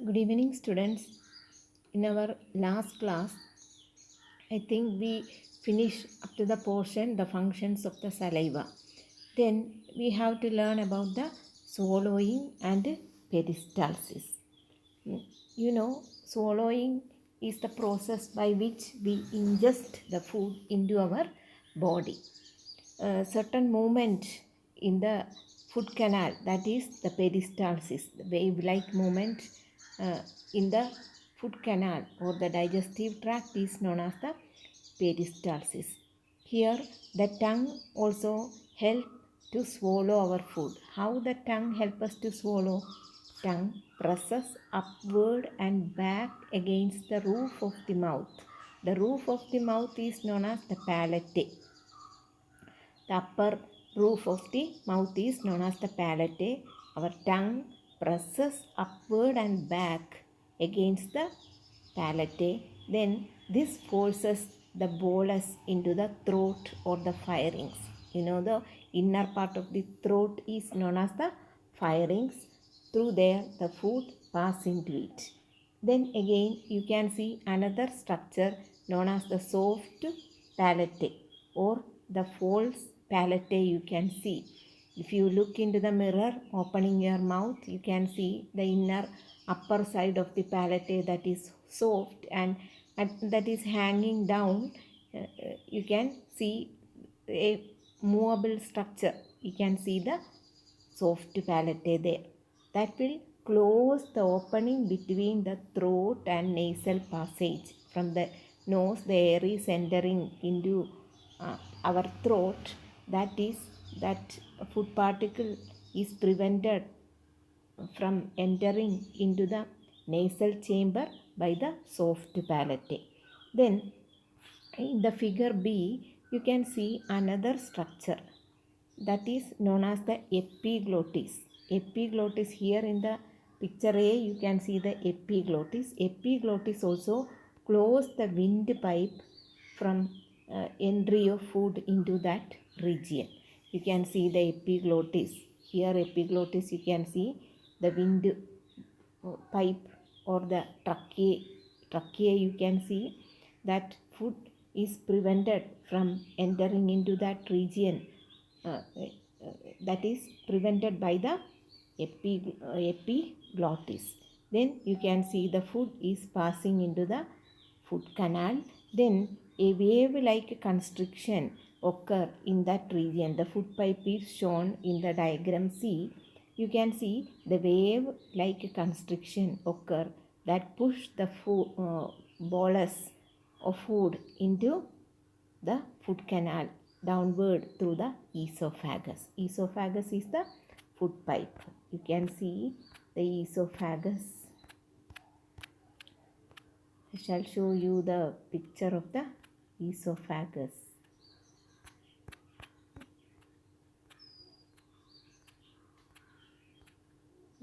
Good evening, students. In our last class, I think we finished up to the portion the functions of the saliva. Then we have to learn about the swallowing and peristalsis. You know, swallowing is the process by which we ingest the food into our body. A certain movement in the food canal, that is the peristalsis, the wave-like movement in the food canal or the digestive tract is known as the peristalsis. Here the tongue also help to swallow our food. How the tongue help us to swallow? Tongue presses upward and back against the roof of the mouth. The roof of the mouth is known as the palate. The upper roof of the mouth is known as the palate. Our tongue presses upward and back against the palate. Then this forces the bolus into the throat or the pharynx. You know, the inner part of the throat is known as the pharynx. Through there the food passes into it. Then again you can see another structure known as the soft palate or the false palate you can see. If you look into the mirror opening your mouth, you can see the inner upper side of the palate that is soft and that is hanging down. You can see a movable structure. You can see the soft palate there. That will close the opening between the throat and nasal passage. From the nose, the air is entering into our throat. That food particle is prevented from entering into the nasal chamber by the soft palate. Then in the figure B, you can see another structure that is known as the epiglottis. Epiglottis, here in the picture A, you can see the epiglottis. Epiglottis also close the windpipe from entry of food into that region. You can see the epiglottis. Here epiglottis, you can see the wind pipe or the trachea. You can see that food is prevented from entering into that region. That is prevented by the epiglottis. Then you can see the food is passing into the food canal. Then a wave-like constriction occur in that region. The food pipe is shown in the diagram C. You can see the wave-like constriction occur that push the bolus of food into the food canal downward through the esophagus. Esophagus is the food pipe. You can see the esophagus. I shall show you the picture of the esophagus.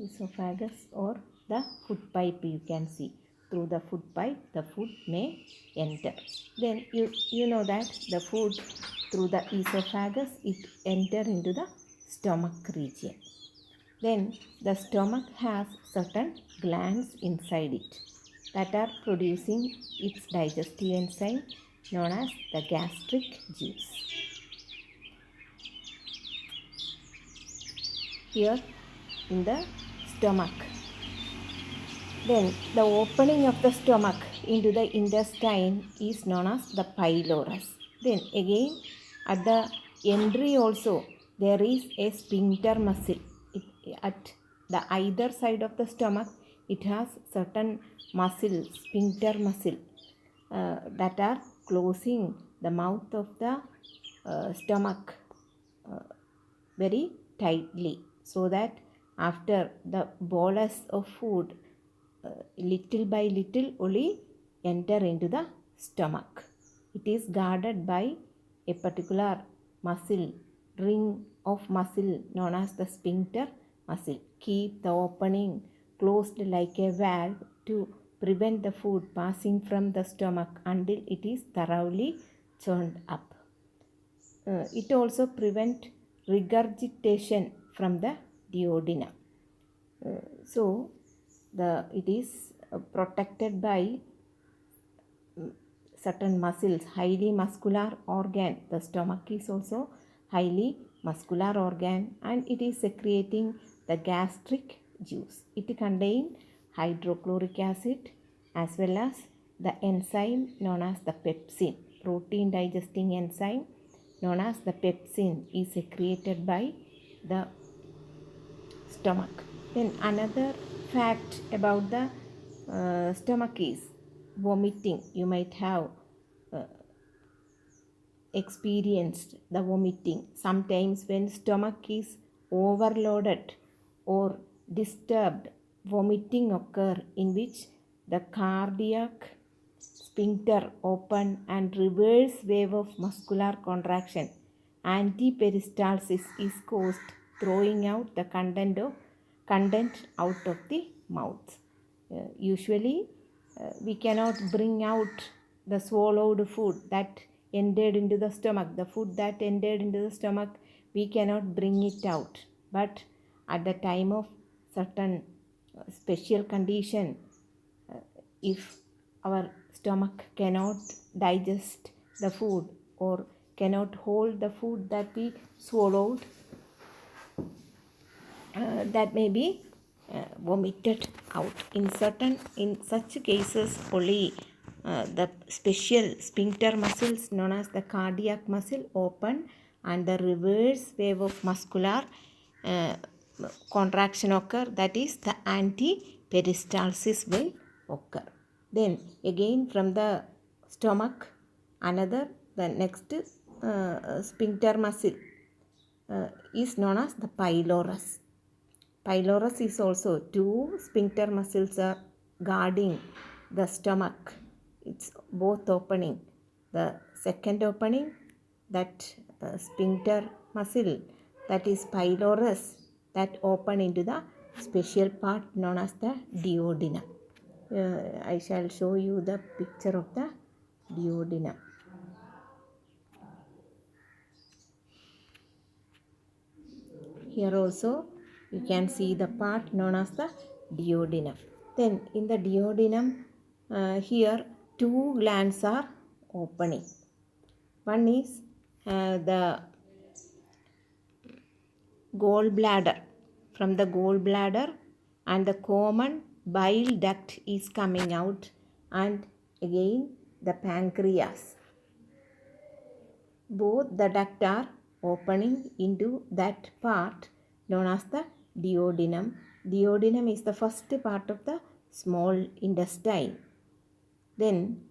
Esophagus or the food pipe, you can see. Through the food pipe, the food may enter. Then you know that the food through the esophagus, it enter into the stomach region. Then the stomach has certain glands inside it that are producing its digestive enzyme known as the gastric juice. Here in the stomach. Then the opening of the stomach into the intestine is known as the pylorus. Then again at the entry also there is a sphincter muscle. At the either side of the stomach it has certain muscles, sphincter muscle that are closing the mouth of the stomach very tightly, so that after the bolus of food little by little only enter into the stomach. It is guarded by a particular muscle, ring of muscle known as the sphincter muscle. Keep the opening closed like a valve to prevent the food passing from the stomach until it is thoroughly churned up. It also prevents regurgitation from the duodenum. So it is protected by certain muscles, highly muscular organ. The stomach is also highly muscular organ, and it is secreting the gastric juice. It contains hydrochloric acid as well as the enzyme known as the pepsin. Protein digesting enzyme known as the pepsin is secreted by the stomach. Then another fact about the stomach is vomiting. You might have experienced the vomiting. Sometimes when stomach is overloaded or disturbed, vomiting occur, in which the cardiac sphincter open and reverse wave of muscular contraction. Antiperistalsis is caused, throwing out the content out of the mouth. Usually we cannot bring out the swallowed food that entered into the stomach. The food that entered into the stomach, we cannot bring it out. But at the time of certain special condition, if our stomach cannot digest the food or cannot hold the food that we swallowed, that may be vomited out. In such cases only the special sphincter muscles known as the cardiac muscle open and the reverse wave of muscular contraction occur, that is the antiperistalsis will occur. Then again from the stomach, the next sphincter muscle is known as the pylorus. Pylorus is also two sphincter muscles are guarding the stomach. It's both opening. The second opening, that sphincter muscle, that is pylorus, that open into the special part known as the duodenum. I shall show you the picture of the duodenum. Here also you can see the part known as the duodenum. Then in the duodenum, here two glands are opening. One is the gallbladder. From the gallbladder and the common bile duct is coming out, and again the pancreas. Both the duct are opening into that part known as the duodenum. Duodenum is the first part of the small intestine. Then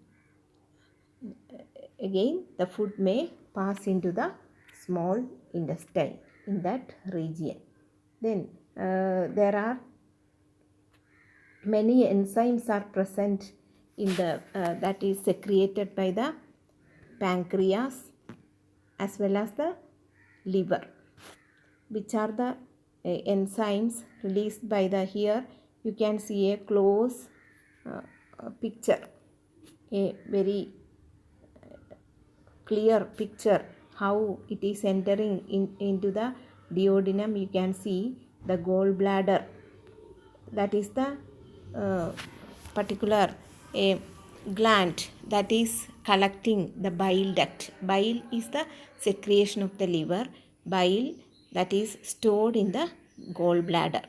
again the food may pass into the small intestine in that region. Then there are many enzymes are present in the that is secreted by the pancreas as well as the liver. Which are the enzymes released by the, here you can see a close picture, a very clear picture how it is entering into the duodenum. You can see the gallbladder, that is the particular gland that is collecting the bile duct. Bile is the secretion of the liver. Bile that is stored in the gallbladder.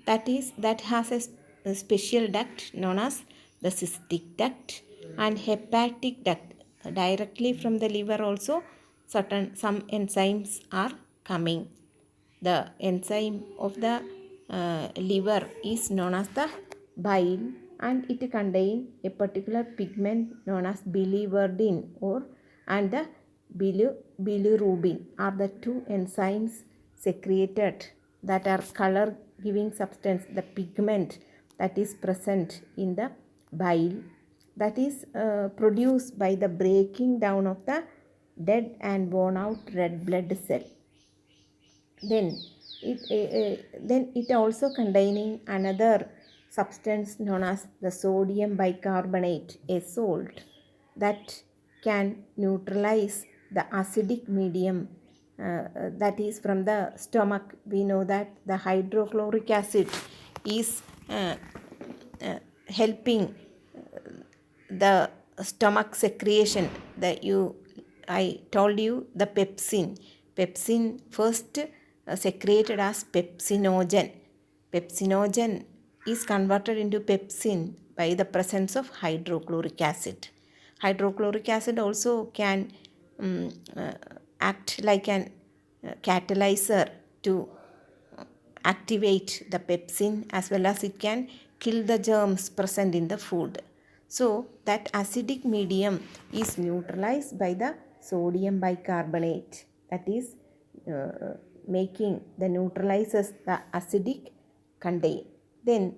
That has a special duct known as the cystic duct and hepatic duct. Directly from the liver also some enzymes are coming. The enzyme of the liver is known as the bile, and it contains a particular pigment known as biliverdin and the bilirubin are the two enzymes secreted that are color giving substance, the pigment that is present in the bile, that is produced by the breaking down of the dead and worn out red blood cell. Then it also containing another substance known as the sodium bicarbonate, a salt that can neutralize the acidic medium that is from the stomach. We know that the hydrochloric acid is helping the stomach secretion. That I told you the pepsin. Pepsin first secreted as pepsinogen. Pepsinogen is converted into pepsin by the presence of hydrochloric acid. Hydrochloric acid also can um, uh, act like an catalyzer to activate the pepsin, as well as it can kill the germs present in the food. So that acidic medium is neutralized by the sodium bicarbonate, that is making the neutralizes the acidic content. Then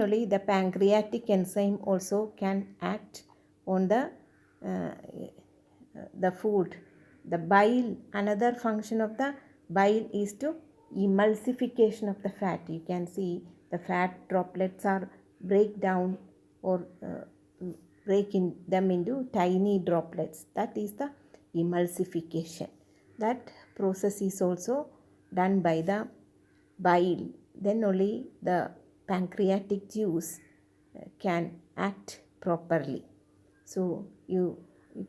only the pancreatic enzyme also can act on the food. The bile, another function of the bile is to emulsification of the fat. You can see the fat droplets are break down or break them into tiny droplets. That is the emulsification. That process is also done by the bile. Then only the pancreatic juice can act properly. So you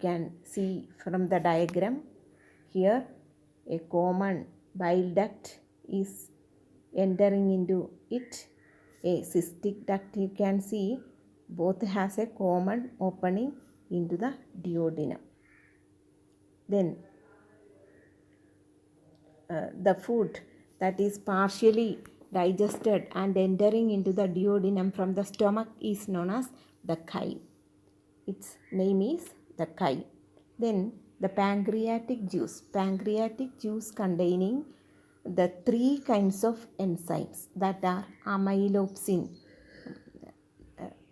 can see from the diagram here, a common bile duct is entering into it. A cystic duct, you can see both has a common opening into the duodenum. Then the food that is partially digested and entering into the duodenum from the stomach is known as the chyme. Its name is the chyme. Then the pancreatic juice containing the three kinds of enzymes that are amylopsin,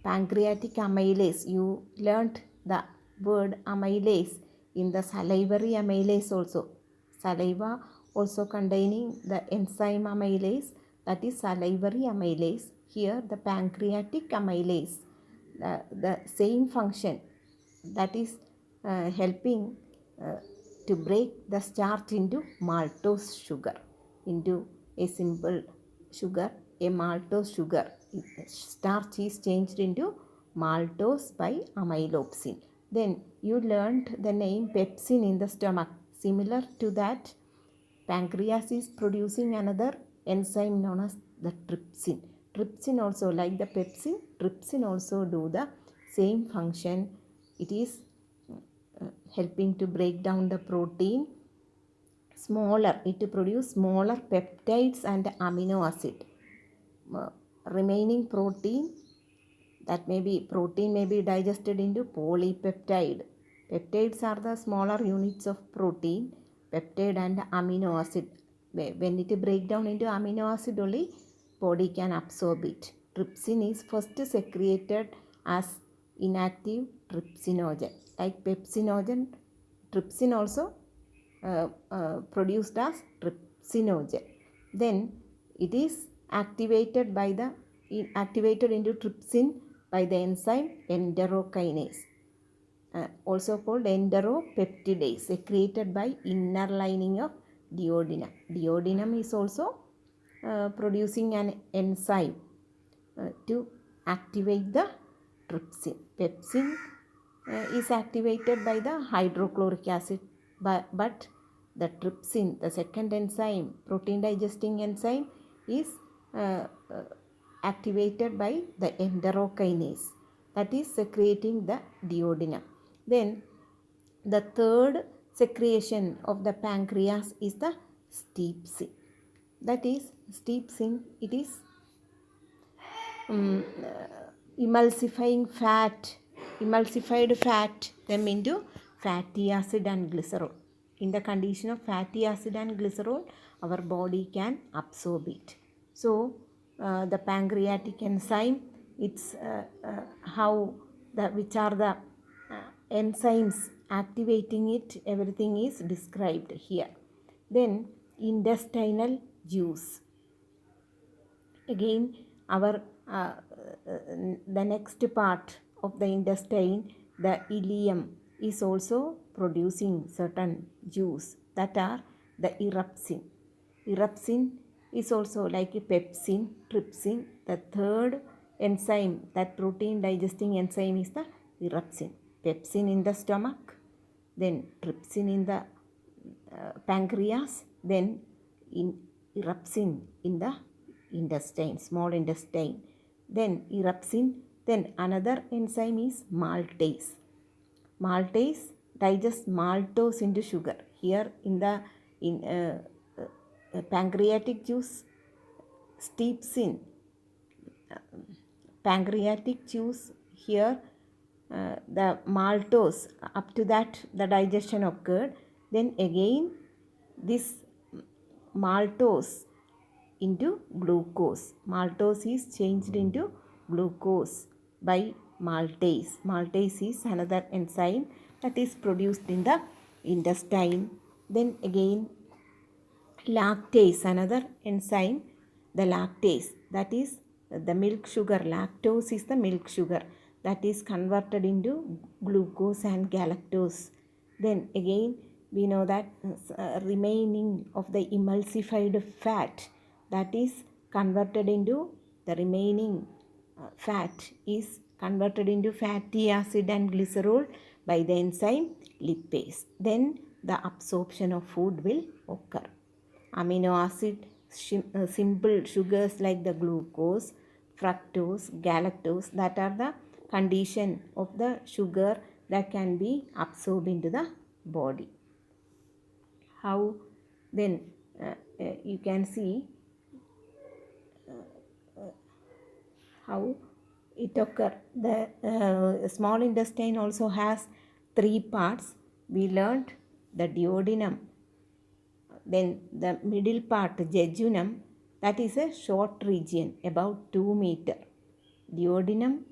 pancreatic amylase. You learnt the word amylase in the salivary amylase also. Saliva also containing the enzyme amylase, that is salivary amylase. Here the pancreatic amylase, the same function, that is helping to break the starch into maltose sugar, into a simple sugar, a maltose sugar. Starch is changed into maltose by amylopsin. Then you learned the name pepsin in the stomach. Similar to that, pancreas is producing another enzyme known as the trypsin. Trypsin also, like the pepsin, trypsin also do the same function. It is helping to break down the protein smaller. It produce smaller peptides and amino acid. Remaining protein, that may be protein may be digested into polypeptide. Peptides are the smaller units of protein, peptide and amino acid. When it break down into amino acid only, body can absorb it. Trypsin is first secreted as inactive trypsinogen. Like pepsinogen, trypsin also produced as trypsinogen. Then it is activated into trypsin by the enzyme enterokinase, also called enteropeptidase, secreted by inner lining of duodenum. Duodenum is also producing an enzyme to activate the trypsin. Pepsin is activated by the hydrochloric acid, but the trypsin, the second enzyme, protein digesting enzyme, is uh, uh, activated by the enterokinase, that is secreting the duodenum. Then the third secretion of the pancreas is the stepsin. That is stepsin, it is emulsifying emulsified fat them into fatty acid and glycerol. In the condition of fatty acid and glycerol, our body can absorb it. So the pancreatic enzyme, it's how which are the enzymes activating it, everything is described here. Then intestinal juice. Again, our the next part of the intestine, the ileum, is also producing certain juice, that are the erupsin. Erupsin is also like pepsin, trypsin. The third enzyme, that protein digesting enzyme, is the erupsin. Pepsin in the stomach, then trypsin in the pancreas, then erupsin in the intestine, small intestine, then erupsin, then another enzyme is maltase. Maltase digests maltose into sugar. Here in the pancreatic juice steeps in pancreatic juice. Here the maltose, up to that the digestion occurred. Then again this maltose into glucose. Maltose is changed into glucose by maltase. Maltase is another enzyme that is produced in the intestine. Then again lactase, another enzyme, the lactase, that is the milk sugar. Lactose is the milk sugar that is converted into glucose and galactose. Then again we know that remaining of the emulsified fat, that is converted into the remaining fat is converted into fatty acid and glycerol by the enzyme lipase. Then the absorption of food will occur. Amino acid, simple sugars like the glucose, fructose, galactose, that are the condition of the sugar that can be absorbed into the body. How then you can see how it occurs. The small intestine also has 3 parts. We learned the duodenum. Then the middle part, jejunum, that is a short region about 2 meter. Duodenum,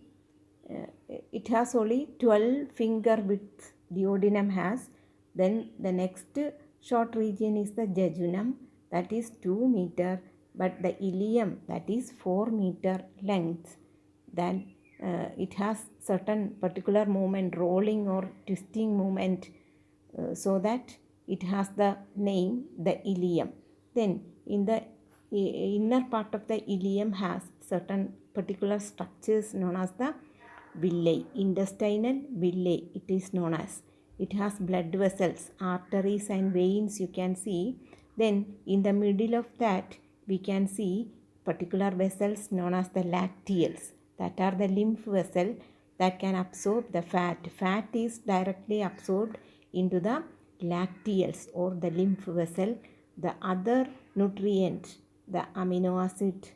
it has only 12 finger width. Duodenum has. Then the next short region is the jejunum, that is 2 meter, but the ileum, that is 4 meter length. Then it has certain particular movement, rolling or twisting movement, so that it has the name the ileum. Then in the inner part of the ileum has certain particular structures known as the villi, intestinal villi it is known as. It has blood vessels, arteries and veins you can see. Then in the middle of that we can see particular vessels known as the lacteals, that are the lymph vessel that can absorb the fat. Fat is directly absorbed into the lacteals or the lymph vessel. The other nutrient, the amino acid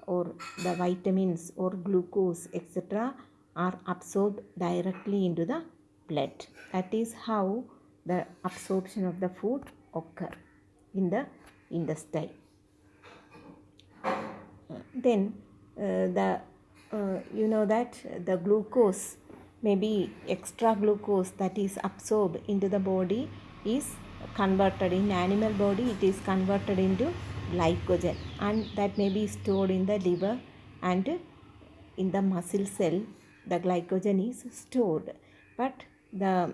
or the vitamins or glucose, etc., are absorbed directly into the blood. That is how the absorption of the food occur in the intestine. Then you know that the glucose, maybe extra glucose that is absorbed into the body is converted in animal body, it is converted into glycogen, and that may be stored in the liver and in the muscle cell. The glycogen is stored, but the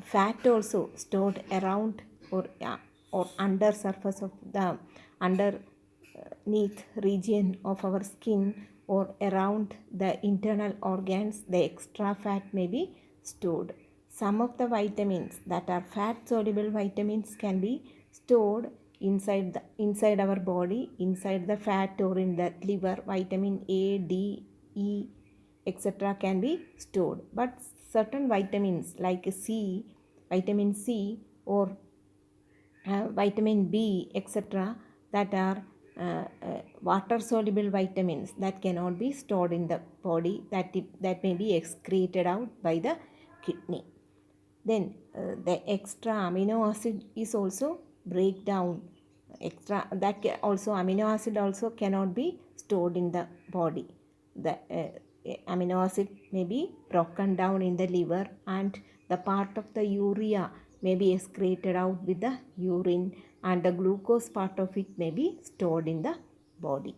fat also stored around or under surface of the underneath region of our skin or around the internal organs, the extra fat may be stored. Some of the vitamins that are fat soluble vitamins can be stored inside our body, inside the fat or in the liver. Vitamin A, D, E, etc. can be stored. But certain vitamins like vitamin C or vitamin B, etc., that are water soluble vitamins that cannot be stored in the body, that may be excreted out by the kidney. Then the extra amino acid is also break down. Amino acid also cannot be stored in the body. The amino acid may be broken down in the liver, and the part of the urea may be excreted out with the urine, and the glucose part of it may be stored in the body.